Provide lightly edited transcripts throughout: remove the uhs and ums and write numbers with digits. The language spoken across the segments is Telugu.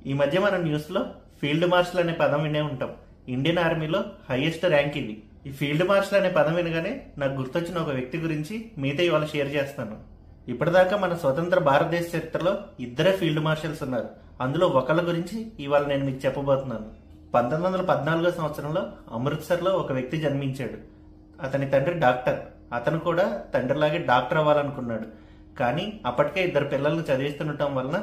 ఈ మధ్య మన న్యూస్ లో ఫీల్డ్ మార్షల్ అనే పదం వినే ఉంటాం. ఇండియన్ ఆర్మీలో హైయెస్ట్ ర్యాంక్ ఇది. ఈ ఫీల్డ్ మార్షల్ అనే పదం వినగానే నాకు గుర్తొచ్చిన ఒక వ్యక్తి గురించి మీతో ఇవాళ షేర్ చేస్తాను. ఇప్పటిదాకా మన స్వతంత్ర భారతదేశ చరిత్రలో ఇద్దరే ఫీల్డ్ మార్షల్స్ ఉన్నారు. అందులో ఒకళ్ళ గురించి ఇవాళ నేను మీకు చెప్పబోతున్నాను. 1914 సంవత్సరంలో అమృత్సర్ లో ఒక వ్యక్తి జన్మించాడు. అతని తండ్రి డాక్టర్. అతను కూడా తండ్రిలాగే డాక్టర్ అవ్వాలనుకున్నాడు. కానీ అప్పటికే ఇద్దరు పిల్లల్ని చదివిస్తుండటం వలన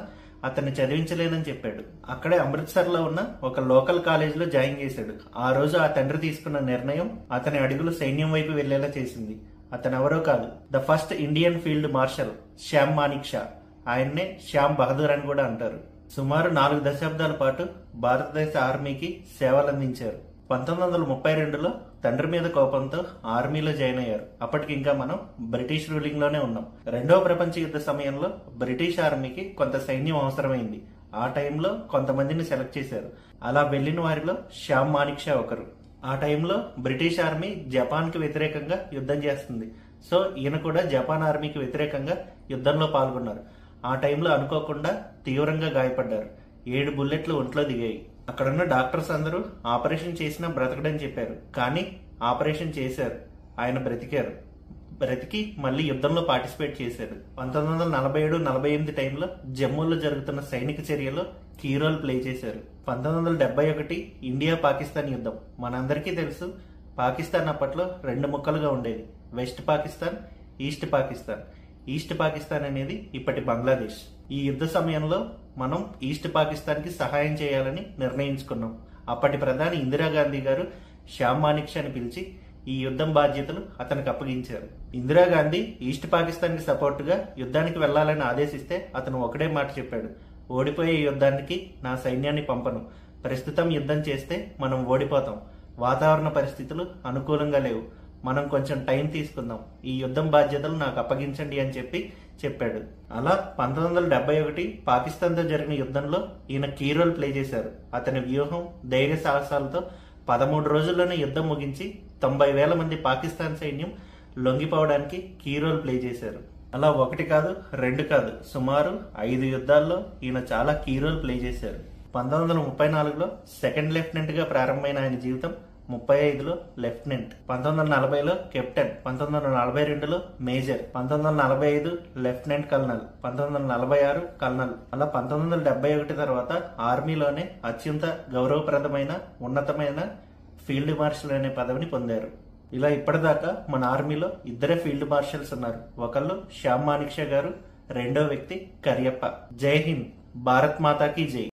అతన్ని చదివించలేదని చెప్పాడు. అక్కడే అమృత్సర్ లో ఉన్న ఒక లోకల్ కాలేజ్ లో జాయిన్ చేశాడు. ఆ రోజు ఆ తండ్రి తీసుకున్న నిర్ణయం అతని అడుగులు సైన్యం వైపు వెళ్లేలా చేసింది. అతను ఎవరో కాదు, the first Indian field marshal Shyam Manik Shah. ఆయన్నే శ్యామ్ బహదూర్ అని కూడా అంటారు. సుమారు 4 దశాబ్దాల పాటు భారతదేశ ఆర్మీకి సేవలందించారు. 1932లో తండ్రి మీద కోపంతో ఆర్మీలో జాయిన్ అయ్యారు. అప్పటికి ఇంకా మనం బ్రిటిష్ రూలింగ్ లోనే ఉన్నాం. రెండవ ప్రపంచ యుద్ధ సమయంలో బ్రిటిష్ ఆర్మీకి కొంత సైన్యం అవసరమైంది. ఆ టైంలో కొంతమందిని సెలెక్ట్ చేశారు. అలా వెళ్లిన వారిలో శ్యామ్ మానిక్ షా ఒకరు. ఆ టైంలో బ్రిటిష్ ఆర్మీ జపాన్ కి వ్యతిరేకంగా యుద్ధం చేస్తుంది. సో ఈయన కూడా జపాన్ ఆర్మీకి వ్యతిరేకంగా యుద్ధంలో పాల్గొన్నారు. ఆ టైంలో అనుకోకుండా తీవ్రంగా గాయపడ్డారు. 7 బుల్లెట్లు ఒంట్లో దిగాయి. అక్కడున్న డాక్టర్స్ అందరూ ఆపరేషన్ చేసినా బ్రతకడని చెప్పారు. కానీ ఆపరేషన్ చేశారు. ఆయన బ్రతికి మళ్ళీ యుద్ధంలో పార్టిసిపేట్ చేశారు. 1947-48 టైంలో జమ్మూలో జరుగుతున్న సైనిక చర్యలో కీ రోల్ ప్లే చేశారు. 1971 ఇండియా పాకిస్తాన్ యుద్ధం. మనందరికీ తెలుసు, పాకిస్తాన్ అప్పట్లో 2 ముక్కలుగా ఉండేది, west Pakistan, east Pakistan. East Pakistan అనేది ఇప్పటి బంగ్లాదేశ్. ఈ యుద్ధ సమయంలో మనం ఈస్ట్ పాకిస్తాన్ కి సహాయం చేయాలని నిర్ణయించుకున్నాం. అప్పటి ప్రధాని ఇందిరాగాంధీ గారు శ్యామ్ మానిక్ షాని పిలిచి ఈ యుద్ధం బాధ్యతలు అతనికి అప్పగించారు. ఇందిరాగాంధీ ఈస్ట్ పాకిస్తాన్ కి సపోర్ట్ గా యుద్ధానికి వెళ్లాలని ఆదేశిస్తే అతను ఒకటే మాట చెప్పాడు, ఓడిపోయే యుద్ధానికి నా సైన్యాన్ని పంపను. ప్రస్తుతం యుద్ధం చేస్తే మనం ఓడిపోతాం. వాతావరణ పరిస్థితులు అనుకూలంగా లేవు. మనం కొంచెం టైం తీసుకుందాం. ఈ యుద్ధం బాధ్యతలు నాకు అప్పగించండి అని చెప్పాడు. అలా 1971 పాకిస్తాన్ తో జరిగిన యుద్ధంలో ఈయన కీ రోల్ ప్లే చేశారు. అతని వ్యూహం, ధైర్య సాహసాలతో 13 రోజుల్లోనే యుద్ధం ముగించి 90,000 మంది పాకిస్తాన్ సైన్యం లొంగిపోవడానికి కీ రోల్ ప్లే చేశారు. అలా 1 కాదు 2 కాదు, సుమారు 5 యుద్ధాల్లో ఈయన చాలా కీ రోల్ ప్లే చేశారు. 1934లో సెకండ్ లెఫ్టినెంట్ గా ప్రారంభమైన ఆయన జీవితం 35లో లెఫ్టినెంట్, 1940లో కెప్టెన్, 1942లో మేజర్, 1945 లెఫ్టినెంట్ కల్నల్, 1946 కల్నల్. అలా 1971 తర్వాత ఆర్మీలోనే అత్యంత గౌరవప్రదమైన ఉన్నతమైన ఫీల్డ్ మార్షల్ అనే పదవిని పొందారు. ఇలా ఇప్పటిదాకా మన ఆర్మీలో ఇద్దరే ఫీల్డ్ మార్షల్స్ ఉన్నారు. ఒకళ్ళు శ్యామ్ మానిక్ షా గారు, రెండో వ్యక్తి కరియప్ప. జై హింద్, భారత్ మాతాకి జై.